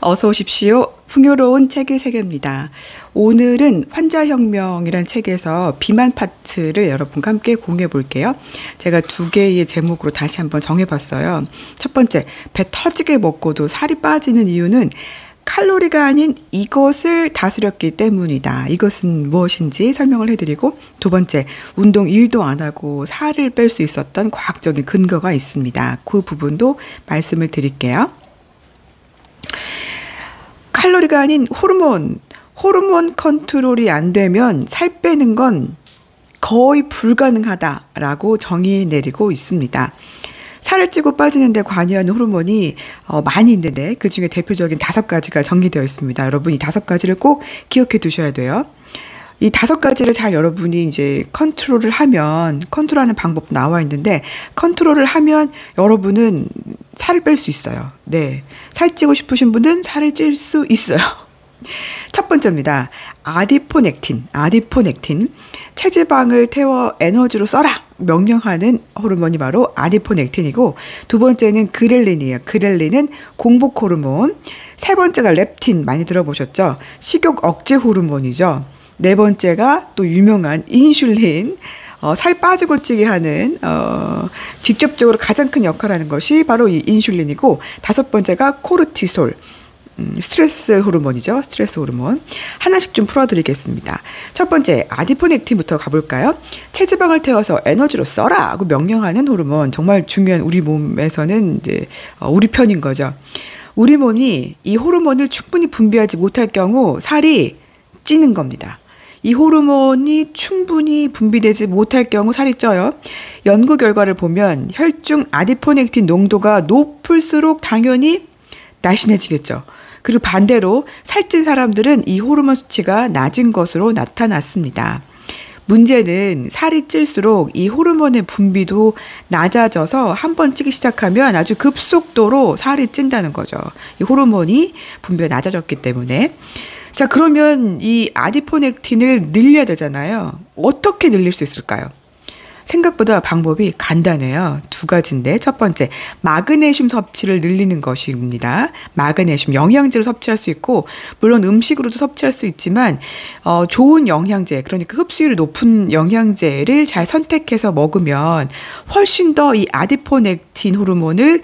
어서 오십시오. 풍요로운 책의 세계입니다. 오늘은 환자혁명이란 책에서 비만 파트를 여러분과 함께 공유해 볼게요. 제가 두 개의 제목으로 다시 한번 정해봤어요. 첫 번째, 배 터지게 먹고도 살이 빠지는 이유는 칼로리가 아닌 이것을 다스렸기 때문이다. 이것은 무엇인지 설명을 해드리고, 두 번째, 운동 1도 안 하고 살을 뺄 수 있었던 과학적인 근거가 있습니다. 그 부분도 말씀을 드릴게요. 칼로리가 아닌 호르몬 컨트롤이 안 되면 살 빼는 건 거의 불가능하다라고 정의 내리고 있습니다. 살을 찌고 빠지는데 관여하는 호르몬이 많이 있는데 그 중에 대표적인 5가지가 정리되어 있습니다. 여러분 이 5가지를 꼭 기억해 두셔야 돼요. 이 5가지를 잘 여러분이 이제 컨트롤하는 방법 나와 있는데, 컨트롤을 하면 여러분은 살을 뺄 수 있어요. 네. 살찌고 싶으신 분은 살을 찔 수 있어요. 첫 번째입니다. 아디포넥틴. 체지방을 태워 에너지로 써라! 명령하는 호르몬이 바로 아디포넥틴이고, 두 번째는 그렐린이에요. 그렐린은 공복 호르몬. 세 번째가 렙틴, 많이 들어보셨죠? 식욕 억제 호르몬이죠. 네 번째가 또 유명한 인슐린, 살 빠지고 찌게 하는 직접적으로 가장 큰 역할을 하는 것이 바로 이 인슐린이고, 다섯 번째가 코르티솔, 스트레스 호르몬이죠. 스트레스 호르몬. 하나씩 좀 풀어드리겠습니다. 첫 번째, 아디포넥틴부터 가볼까요? 체지방을 태워서 에너지로 써라! 하고 명령하는 호르몬. 정말 중요한, 우리 몸에서는 이제 우리 편인 거죠. 우리 몸이 이 호르몬을 충분히 분비하지 못할 경우 살이 찌는 겁니다. 이 호르몬이 충분히 분비되지 못할 경우 살이 쪄요. 연구 결과를 보면 혈중 아디포넥틴 농도가 높을수록 당연히 날씬해지겠죠. 그리고 반대로 살찐 사람들은 이 호르몬 수치가 낮은 것으로 나타났습니다. 문제는 살이 찔수록 이 호르몬의 분비도 낮아져서 한번 찌기 시작하면 아주 급속도로 살이 찐다는 거죠. 이 호르몬이 분비가 낮아졌기 때문에. 자, 그러면 이 아디포넥틴을 늘려야 되잖아요. 어떻게 늘릴 수 있을까요? 생각보다 방법이 간단해요. 2가지인데, 첫 번째, 마그네슘 섭취를 늘리는 것입니다. 마그네슘, 영양제로 섭취할 수 있고, 물론 음식으로도 섭취할 수 있지만 좋은 영양제, 그러니까 흡수율이 높은 영양제를 잘 선택해서 먹으면 훨씬 더 이 아디포넥틴 호르몬을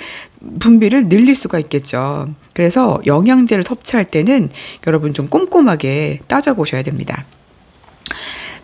분비를 늘릴 수가 있겠죠. 그래서 영양제를 섭취할 때는 여러분 좀 꼼꼼하게 따져보셔야 됩니다.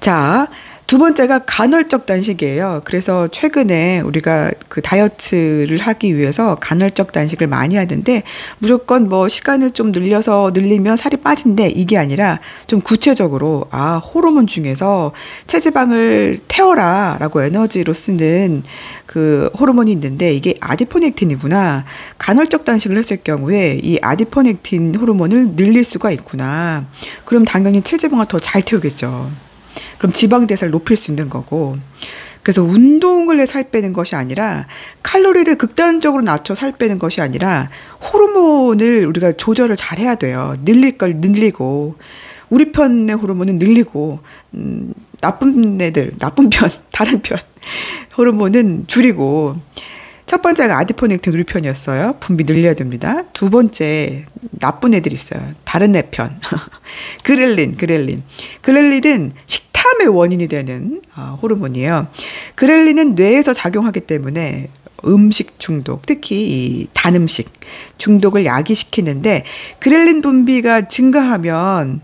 자, 두 번째가 간헐적 단식이에요. 그래서 최근에 우리가 그 다이어트를 하기 위해서 간헐적 단식을 많이 하는데, 무조건 뭐 시간을 좀 늘리면 살이 빠진대, 이게 아니라 좀 구체적으로 호르몬 중에서 체지방을 태워라 라고 에너지로 쓰는 그 호르몬이 있는데 이게 아디포넥틴이구나. 간헐적 단식을 했을 경우에 이 아디포넥틴 호르몬을 늘릴 수가 있구나. 그럼 당연히 체지방을 더 잘 태우겠죠. 그럼 지방대사를 높일 수 있는 거고. 그래서 운동을 해 살 빼는 것이 아니라, 칼로리를 극단적으로 낮춰 살 빼는 것이 아니라 호르몬을 우리가 조절을 잘 해야 돼요. 늘릴 걸 늘리고, 우리 편의 호르몬은 늘리고, 나쁜 편, 다른 편 호르몬은 줄이고. 첫 번째가 아디포넥틴 우리 편이었어요. 분비 늘려야 됩니다. 두 번째, 나쁜 애들이 있어요. 다른 애 편. 그렐린은 식탐의 원인이 되는 호르몬이에요. 그렐린은 뇌에서 작용하기 때문에 음식 중독, 특히 이 단 음식 중독을 야기시키는데, 그렐린 분비가 증가하면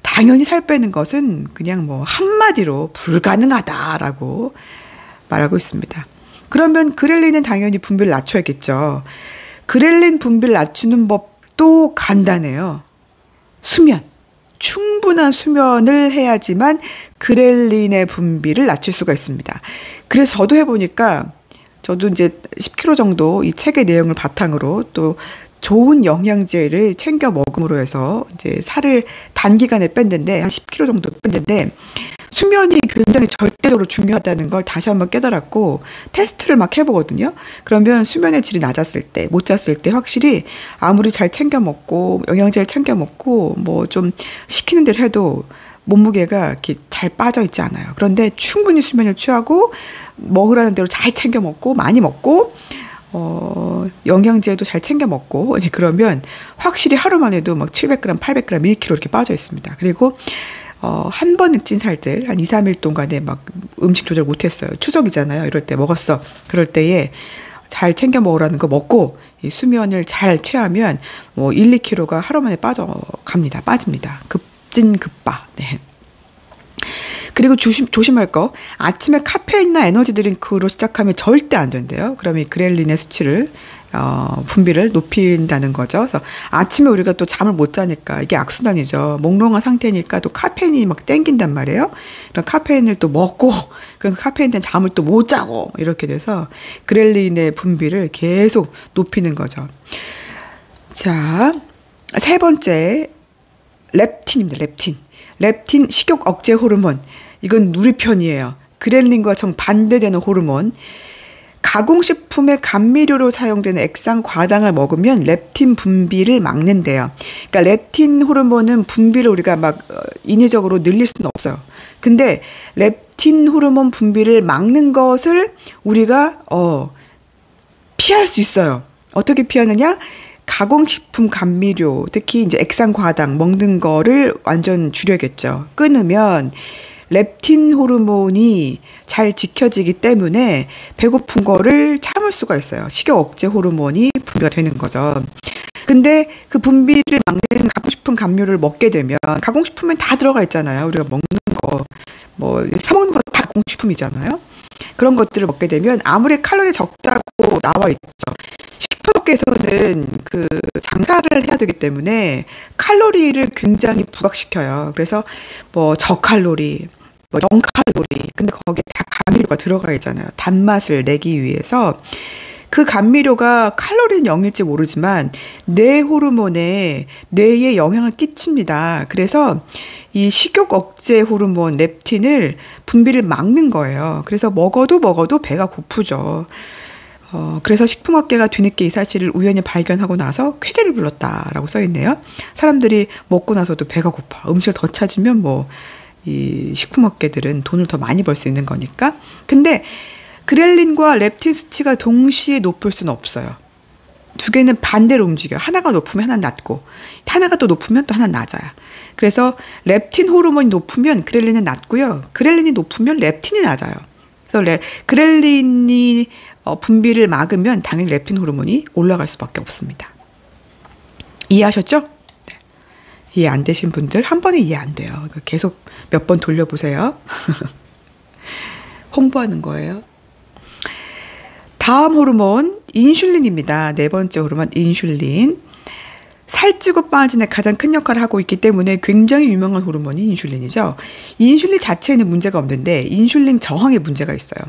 당연히 살 빼는 것은 그냥 뭐 한마디로 불가능하다라고 말하고 있습니다. 그러면 그렐린은 당연히 분비를 낮춰야겠죠. 그렐린 분비를 낮추는 법도 간단해요. 충분한 수면을 해야지만 그렐린의 분비를 낮출 수가 있습니다. 그래서 저도 해보니까, 저도 이제 10kg 정도 이 책의 내용을 바탕으로 또 좋은 영양제를 챙겨 먹음으로 해서 이제 살을 단기간에 뺐는데, 한 10kg 정도 뺐는데, 수면이 굉장히 절대적으로 중요하다는 걸 다시 한번 깨달았고, 테스트를 막 해보거든요. 그러면 수면의 질이 낮았을 때, 못 잤을 때 확실히 아무리 잘 챙겨 먹고 영양제를 챙겨 먹고 뭐 좀 시키는 대로 해도 몸무게가 이렇게 잘 빠져 있지 않아요. 그런데 충분히 수면을 취하고 먹으라는 대로 잘 챙겨 먹고 많이 먹고 영양제도 잘 챙겨 먹고, 그러면 확실히 하루 만에도 막 700g, 800g, 1kg 이렇게 빠져 있습니다. 그리고, 한 번에 찐 살들, 한 2, 3일 동안에 막 음식 조절 못 했어요. 추석이잖아요. 이럴 때 먹었어. 그럴 때에 잘 챙겨 먹으라는 거 먹고, 이 수면을 잘 취하면 뭐 1, 2kg가 하루 만에 빠집니다. 급진 급바. 네. 그리고 조심할 거, 아침에 카페인이나 에너지 드링크로 시작하면 절대 안 된대요. 그러면 이 그렐린의 수치를 분비를 높인다는 거죠. 그래서 아침에 우리가 또 잠을 못 자니까 이게 악순환이죠. 몽롱한 상태니까 또 카페인이 막 땡긴단 말이에요. 그럼 카페인을 또 먹고, 그럼 카페인 된 잠을 또 못 자고, 이렇게 돼서 그렐린의 분비를 계속 높이는 거죠. 자, 세 번째, 렙틴입니다. 렙틴 식욕 억제 호르몬. 이건 우리 편이에요. 그렐린과 정반대되는 호르몬. 가공식품의 감미료로 사용되는 액상 과당을 먹으면 렙틴 분비를 막는데요. 그러니까 렙틴 호르몬은 분비를 우리가 막 인위적으로 늘릴 수는 없어요. 근데 렙틴 호르몬 분비를 막는 것을 우리가 피할 수 있어요. 어떻게 피하느냐? 가공식품 감미료, 특히 이제 액상 과당 먹는 거를 완전 줄여야겠죠. 끊으면 렙틴 호르몬이 잘 지켜지기 때문에 배고픈 거를 참을 수가 있어요. 식욕 억제 호르몬이 분비가 되는 거죠. 근데 그 분비를 막는 가공식품 감미료를 먹게 되면, 가공식품엔 다 들어가 있잖아요. 우리가 먹는 거, 뭐 사 먹는 거 다 가공식품이잖아요. 그런 것들을 먹게 되면 아무리 칼로리 적다고 나와 있죠. 식품업계에서는 그 장사를 해야 되기 때문에 칼로리를 굉장히 부각시켜요. 그래서 뭐 저칼로리, 뭐 0칼로리. 근데 거기에 다 감미료가 들어가 있잖아요. 단맛을 내기 위해서. 그 감미료가 칼로리는 0일지 모르지만 뇌 호르몬에 뇌에 영향을 끼칩니다. 그래서 이 식욕 억제 호르몬 렙틴을 분비를 막는 거예요. 그래서 먹어도 배가 고프죠. 그래서 식품업계가 뒤늦게 이 사실을 우연히 발견하고 나서 쾌재를 불렀다라고 써있네요. 사람들이 먹고 나서도 배가 고파. 음식을 더 찾으면 뭐 이 식품업계들은 돈을 더 많이 벌 수 있는 거니까. 근데 그렐린과 렙틴 수치가 동시에 높을 수는 없어요. 두 개는 반대로 움직여요. 하나가 높으면 하나는 낮고, 하나가 또 높으면 또 하나는 낮아요. 그래서 렙틴 호르몬이 높으면 그렐린은 낮고요. 그렐린이 높으면 렙틴이 낮아요. 그래서 그렐린이 분비를 막으면 당연히 렙틴 호르몬이 올라갈 수밖에 없습니다. 이해하셨죠? 네. 이해 안 되신 분들 한 번에 이해 안 돼요. 계속 몇 번 돌려보세요. 홍보하는 거예요. 다음 호르몬 인슐린입니다. 네 번째 호르몬 인슐린. 살찌고 빠지는 가장 큰 역할을 하고 있기 때문에 굉장히 유명한 호르몬이 인슐린이죠. 인슐린 자체에는 문제가 없는데 인슐린 저항에 문제가 있어요.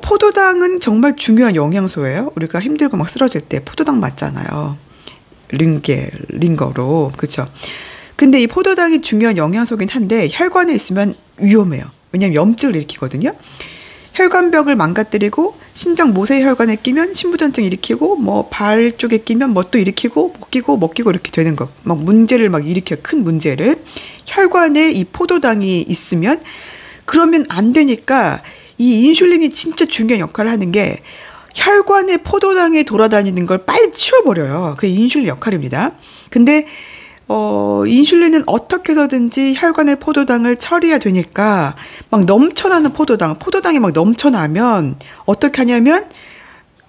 포도당은 정말 중요한 영양소예요. 우리가 힘들고 막 쓰러질 때 포도당 맞잖아요. 링거로. 그렇죠. 근데 이 포도당이 중요한 영양소긴 한데 혈관에 있으면 위험해요. 왜냐하면 염증을 일으키거든요. 혈관벽을 망가뜨리고 신장 모세혈관에 끼면 신부전증 일으키고 뭐 발 쪽에 끼면 뭐 또 일으키고 먹기고 이렇게 되는 거. 막 문제를 막 일으켜요. 큰 문제를. 혈관에 이 포도당이 있으면 그러면 안 되니까 이 인슐린이 진짜 중요한 역할을 하는 게 혈관에 포도당이 돌아다니는 걸 빨리 치워버려요. 그게 인슐린 역할입니다. 근데 인슐린은 어떻게 해서든지 혈관의 포도당을 처리해야 되니까 막 넘쳐나는 포도당이 막 넘쳐나면 어떻게 하냐면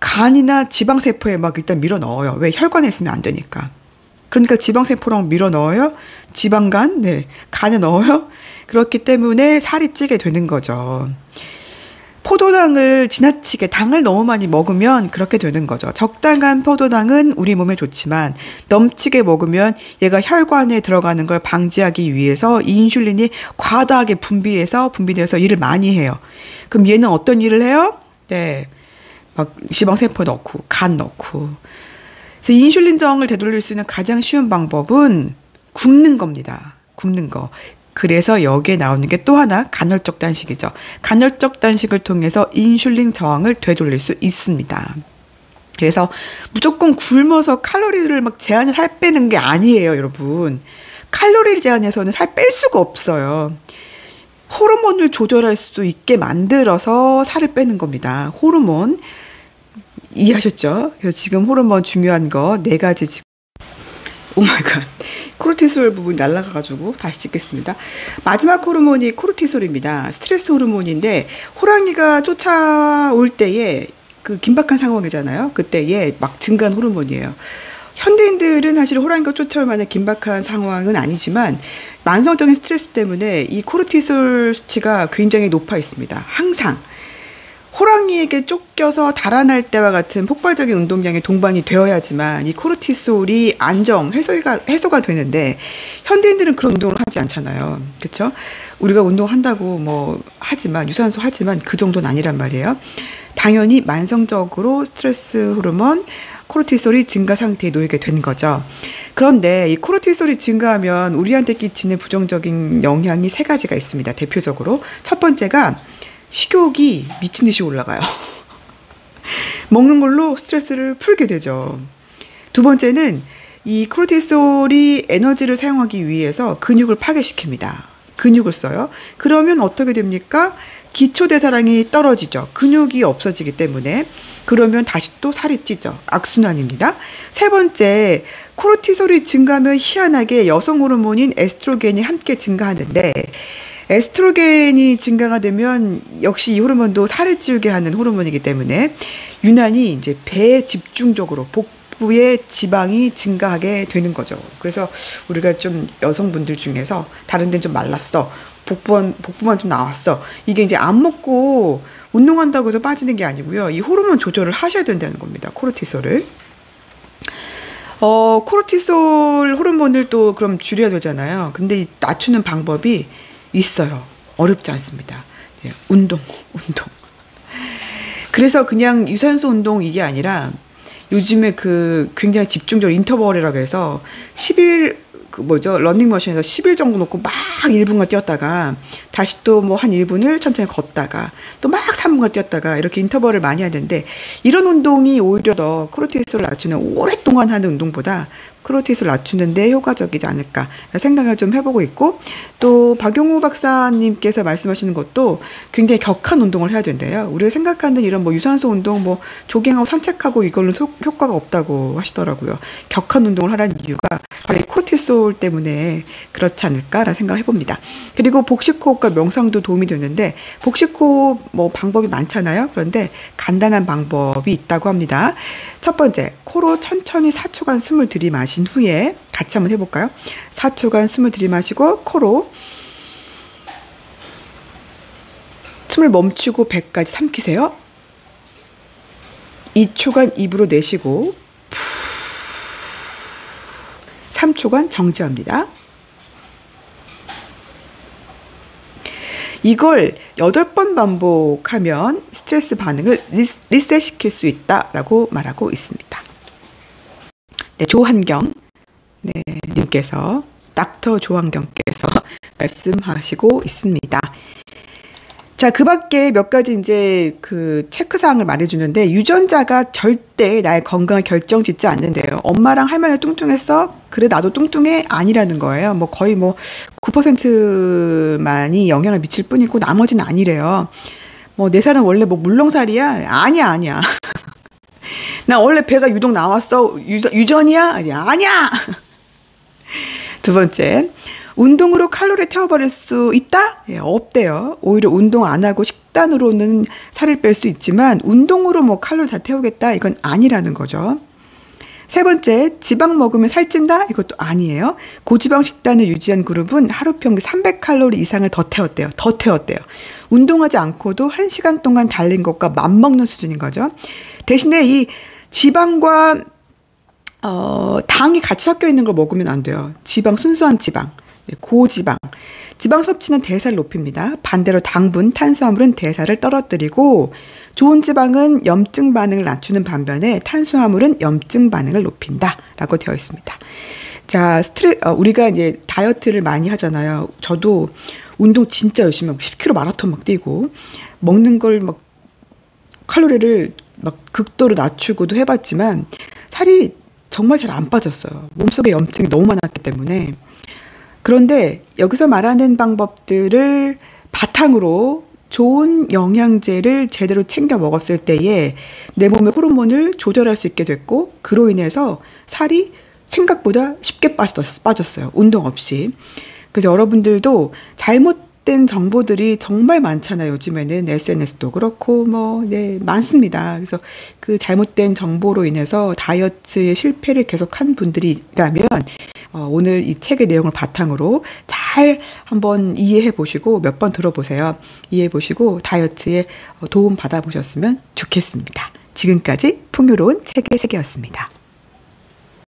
간이나 지방세포에 막 일단 밀어 넣어요. 왜? 혈관에 있으면 안 되니까. 그러니까 지방세포랑 밀어 넣어요. 지방간, 네, 간에 넣어요. 그렇기 때문에 살이 찌게 되는 거죠. 포도당을 지나치게 당을 너무 많이 먹으면 그렇게 되는 거죠. 적당한 포도당은 우리 몸에 좋지만 넘치게 먹으면 얘가 혈관에 들어가는 걸 방지하기 위해서 인슐린이 과다하게 분비돼서 일을 많이 해요. 그럼 얘는 어떤 일을 해요? 네, 막 지방세포 넣고 간 넣고. 그래서 인슐린 저항을 되돌릴 수 있는 가장 쉬운 방법은 굶는 겁니다. 굶는 거. 그래서 여기에 나오는 게 또 하나 간헐적 단식이죠. 간헐적 단식을 통해서 인슐린 저항을 되돌릴 수 있습니다. 그래서 무조건 굶어서 칼로리를 막 제한해서 살 빼는 게 아니에요, 여러분. 칼로리 제한해서는 살 뺄 수가 없어요. 호르몬을 조절할 수 있게 만들어서 살을 빼는 겁니다. 호르몬. 이해하셨죠? 그래서 지금 호르몬 중요한 거 네 가지 지금. 오마이갓. 코르티솔 부분 날라가가지고 다시 찍겠습니다. 마지막 호르몬이 코르티솔입니다. 스트레스 호르몬인데 호랑이가 쫓아올 때에 그 긴박한 상황이잖아요. 그때에 막 증가한 호르몬이에요. 현대인들은 사실 호랑이가 쫓아올 만한 긴박한 상황은 아니지만 만성적인 스트레스 때문에 이 코르티솔 수치가 굉장히 높아 있습니다. 항상. 호랑이에게 쫓겨서 달아날 때와 같은 폭발적인 운동량이 동반이 되어야지만 이 코르티솔이 해소가 되는데 현대인들은 그런 운동을 하지 않잖아요. 그렇죠? 우리가 운동한다고 뭐 하지만 유산소 하지만 그 정도는 아니란 말이에요. 당연히 만성적으로 스트레스 호르몬 코르티솔이 증가 상태에 놓이게 된 거죠. 그런데 이 코르티솔이 증가하면 우리한테 끼치는 부정적인 영향이 세 가지가 있습니다. 대표적으로 첫 번째가 식욕이 미친 듯이 올라가요. 먹는 걸로 스트레스를 풀게 되죠. 두 번째는 이 코르티솔이 에너지를 사용하기 위해서 근육을 파괴시킵니다. 근육을 써요. 그러면 어떻게 됩니까? 기초대사량이 떨어지죠. 근육이 없어지기 때문에. 그러면 다시 또 살이 찌죠. 악순환입니다. 세 번째, 코르티솔이 증가하면 희한하게 여성 호르몬인 에스트로겐이 함께 증가하는데 에스트로겐이 증가가 되면 역시 이 호르몬도 살을 찌우게 하는 호르몬이기 때문에 유난히 이제 배에 집중적으로 복부의 지방이 증가하게 되는 거죠. 그래서 우리가 좀 여성분들 중에서 다른 데는 좀 말랐어. 복부만 좀 나왔어. 이게 이제 안 먹고 운동한다고 해서 빠지는 게 아니고요. 이 호르몬 조절을 하셔야 된다는 겁니다. 코르티솔을. 코르티솔 호르몬을 또 그럼 줄여야 되잖아요. 근데 이 낮추는 방법이 있어요. 어렵지 않습니다. 네, 운동. 그래서 그냥 유산소 운동 이게 아니라 요즘에 그 굉장히 집중적으로 인터벌이라고 해서 10일 러닝머신에서 10일 정도 놓고 막 1분간 뛰었다가 다시 또 뭐 한 1분을 천천히 걷다가 또 막 3분간 뛰었다가 이렇게 인터벌을 많이 하는데 이런 운동이 오히려 더 코르티솔을 낮추는 오랫동안 하는 운동보다 코르티솔을 낮추는데 효과적이지 않을까 생각을 좀 해보고 있고 또 박용우 박사님께서 말씀하시는 것도 굉장히 격한 운동을 해야 된대요. 우리가 생각하는 이런 뭐 유산소 운동 뭐 조깅하고 산책하고 이걸로 효과가 없다고 하시더라고요. 격한 운동을 하라는 이유가 바로 이 코르티솔 때문에 그렇지 않을까라는 생각을 해봅니다. 그리고 복식호흡과 명상도 도움이 되는데 복식호흡 뭐 방법이 많잖아요. 그런데 간단한 방법이 있다고 합니다. 첫 번째, 코로 천천히 4초간 숨을 들이마신 후에 같이 한번 해볼까요? 4초간 숨을 들이마시고 코로 숨을 멈추고 배까지 삼키세요. 2초간 입으로 내쉬고 3초간 정지합니다. 이걸 8번 반복하면 스트레스 반응을 리셋시킬 수 있다라고 말하고 있습니다. 네, 조한경 님께서 닥터 조한경께서 말씀하시고 있습니다. 자, 그 밖에 몇 가지 이제 그 체크사항을 말해주는데 유전자가 절대 나의 건강을 결정짓지 않는데요. 엄마랑 할머니가 뚱뚱했어? 그래, 나도 뚱뚱해? 아니라는 거예요. 뭐 거의 뭐 9%만이 영향을 미칠 뿐이고 나머지는 아니래요. 뭐 내 살은 원래 뭐 물렁살이야? 아니야. 나 원래 배가 유독 나왔어? 유전이야? 아니야. 두 번째, 운동으로 칼로리 태워버릴 수 있다? 예, 없대요. 오히려 운동 안 하고 식단으로는 살을 뺄 수 있지만 운동으로 뭐 칼로리 다 태우겠다? 이건 아니라는 거죠. 세 번째, 지방 먹으면 살찐다? 이것도 아니에요. 고지방 식단을 유지한 그룹은 하루 평균 300칼로리 이상을 더 태웠대요. 운동하지 않고도 1시간 동안 달린 것과 맞먹는 수준인 거죠. 대신에 이 지방과 당이 같이 섞여 있는 걸 먹으면 안 돼요. 순수한 지방. 고지방. 지방 섭취는 대사를 높입니다. 반대로 당분, 탄수화물은 대사를 떨어뜨리고 좋은 지방은 염증 반응을 낮추는 반면에 탄수화물은 염증 반응을 높인다 라고 되어 있습니다. 자, 우리가 이제 다이어트를 많이 하잖아요. 저도 운동 진짜 열심히 하고 10km 마라톤 막 뛰고 먹는 걸 막 칼로리를 막 극도로 낮추고도 해봤지만 살이 정말 잘 안 빠졌어요. 몸속에 염증이 너무 많았기 때문에. 그런데 여기서 말하는 방법들을 바탕으로 좋은 영양제를 제대로 챙겨 먹었을 때에 내 몸의 호르몬을 조절할 수 있게 됐고, 그로 인해서 살이 생각보다 쉽게 빠졌어요. 운동 없이. 그래서 여러분들도 잘못된 정보들이 정말 많잖아요. 요즘에는 SNS도 그렇고 많습니다. 그래서 그 잘못된 정보로 인해서 다이어트의 실패를 계속한 분들이라면 오늘 이 책의 내용을 바탕으로 잘 한번 이해해 보시고 몇 번 들어보세요. 이해해 보시고 다이어트에 도움 받아보셨으면 좋겠습니다. 지금까지 풍요로운 책의 세계였습니다.